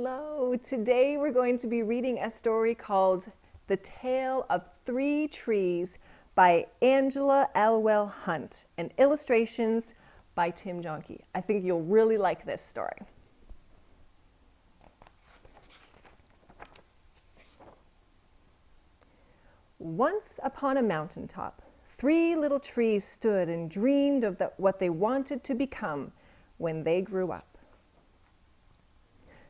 Hello! Today we're going to be reading a story called The Tale of Three Trees by Angela Elwell Hunt and illustrations by Tim Jonke. I think you'll really like this story. Once upon a mountaintop, three little trees stood and dreamed of what they wanted to become when they grew up.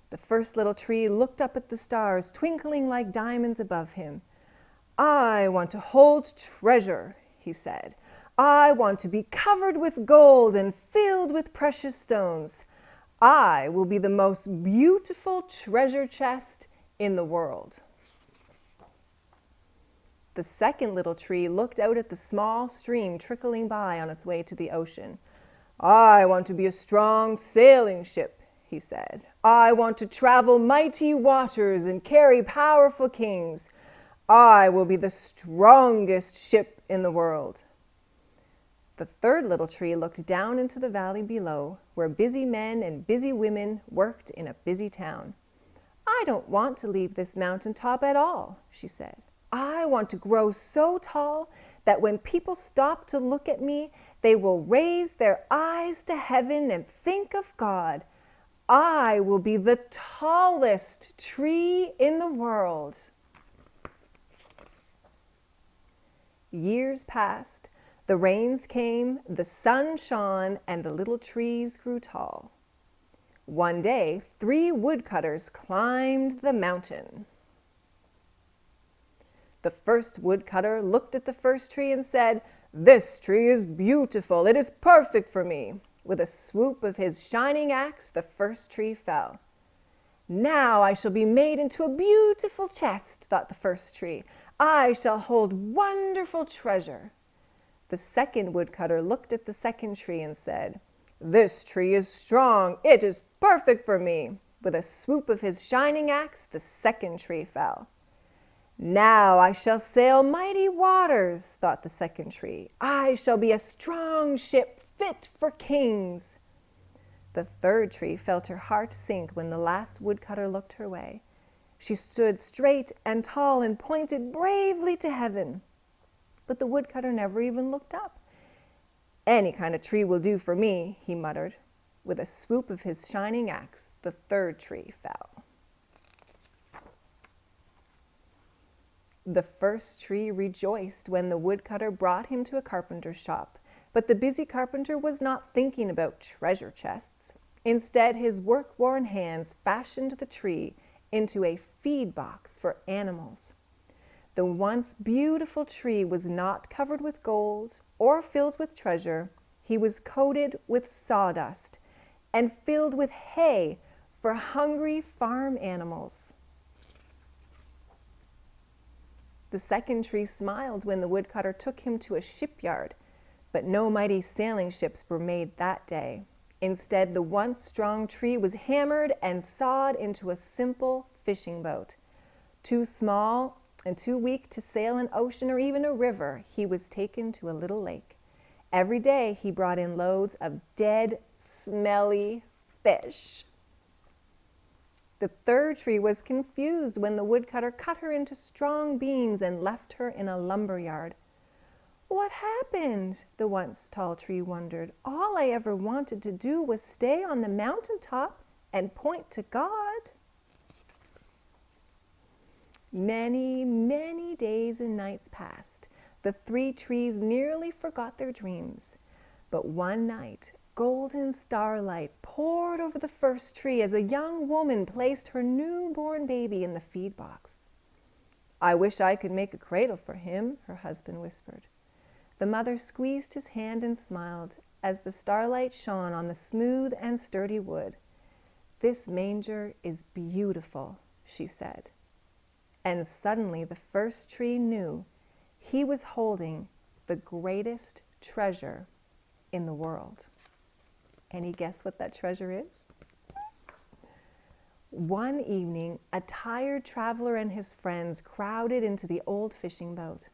The first little tree looked up at the stars twinkling like diamonds above him. "I want to hold treasure," he said. "I want to be covered with gold and filled with precious stones. I will be the most beautiful treasure chest in the world." The second little tree looked out at the small stream trickling by on its way to the ocean. "I want to be a strong sailing ship," he said. "I want to travel mighty waters and carry powerful kings. I will be the strongest ship in the world." The third little tree looked down into the valley below, where busy men and busy women worked in a busy town. "I don't want to leave this mountaintop at all," she said. "I want to grow so tall that when people stop to look at me, they will raise their eyes to heaven and think of God. I will be the tallest tree in the world." Years passed, the rains came, the sun shone, and the little trees grew tall. One day, three woodcutters climbed the mountain. The first woodcutter looked at the first tree and said, "This tree is beautiful. It is perfect for me." With a swoop of his shining axe, the first tree fell. "Now I shall be made into a beautiful chest," thought the first tree. "I shall hold wonderful treasure." The second woodcutter looked at the second tree and said, "This tree is strong. It is perfect for me." With a swoop of his shining axe, the second tree fell. "Now I shall sail mighty waters," thought the second tree. "I shall be a strong ship fit for kings." The third tree felt her heart sink when the last woodcutter looked her way. She stood straight and tall and pointed bravely to heaven. But the woodcutter never even looked up. "Any kind of tree will do for me," he muttered. With a swoop of his shining axe, the third tree fell. The first tree rejoiced when the woodcutter brought him to a carpenter's shop. But the busy carpenter was not thinking about treasure chests. Instead, his work-worn hands fashioned the tree into a feed box for animals. The once beautiful tree was not covered with gold or filled with treasure. He was coated with sawdust and filled with hay for hungry farm animals. The second tree smiled when the woodcutter took him to a shipyard. But no mighty sailing ships were made that day. Instead, the once strong tree was hammered and sawed into a simple fishing boat. Too small and too weak to sail an ocean or even a river, he was taken to a little lake. Every day he brought in loads of dead, smelly fish. The third tree was confused when the woodcutter cut her into strong beams and left her in a lumber yard. "What happened?" the once tall tree wondered. "All I ever wanted to do was stay on the mountaintop and point to God." Many, many days and nights passed. The three trees nearly forgot their dreams. But one night, golden starlight poured over the first tree as a young woman placed her newborn baby in the feed box. "I wish I could make a cradle for him," her husband whispered. The mother squeezed his hand and smiled as the starlight shone on the smooth and sturdy wood. "This manger is beautiful," she said. And suddenly the first tree knew he was holding the greatest treasure in the world. Any guess what that treasure is? One evening, a tired traveler and his friends crowded into the old fishing boat.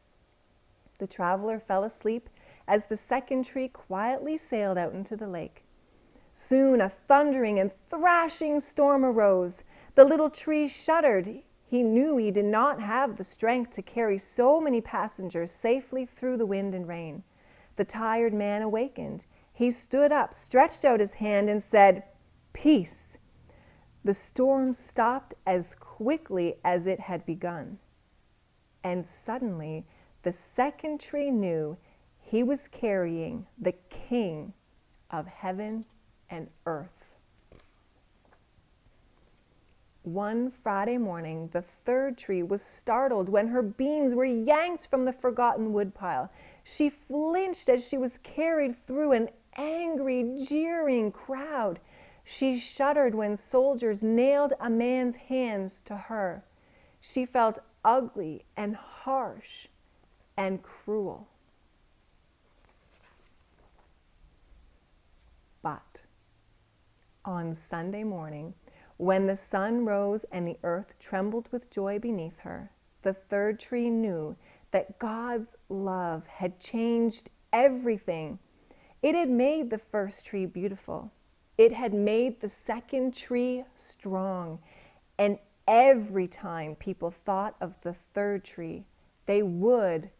The traveler fell asleep as the second tree quietly sailed out into the lake. Soon a thundering and thrashing storm arose. The little tree shuddered. He knew he did not have the strength to carry so many passengers safely through the wind and rain. The tired man awakened. He stood up, stretched out his hand, and said, "Peace." The storm stopped as quickly as it had begun. And suddenly, the second tree knew he was carrying the King of heaven and earth. One Friday morning, the third tree was startled when her beams were yanked from the forgotten woodpile. She flinched as she was carried through an angry, jeering crowd. She shuddered when soldiers nailed a man's hands to her. She felt ugly and harsh and cruel. But on Sunday morning, when the sun rose and the earth trembled with joy beneath her, the third tree knew that God's love had changed everything. It had made the first tree beautiful. It had made the second tree strong. And every time people thought of the third tree, they would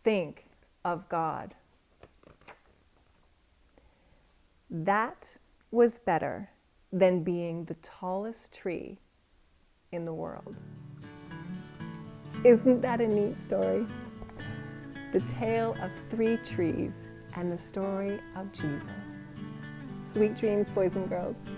think of God. That was better than being the tallest tree in the world. Isn't that a neat story? The tale of 3 trees and the story of Jesus. Sweet dreams, boys and girls.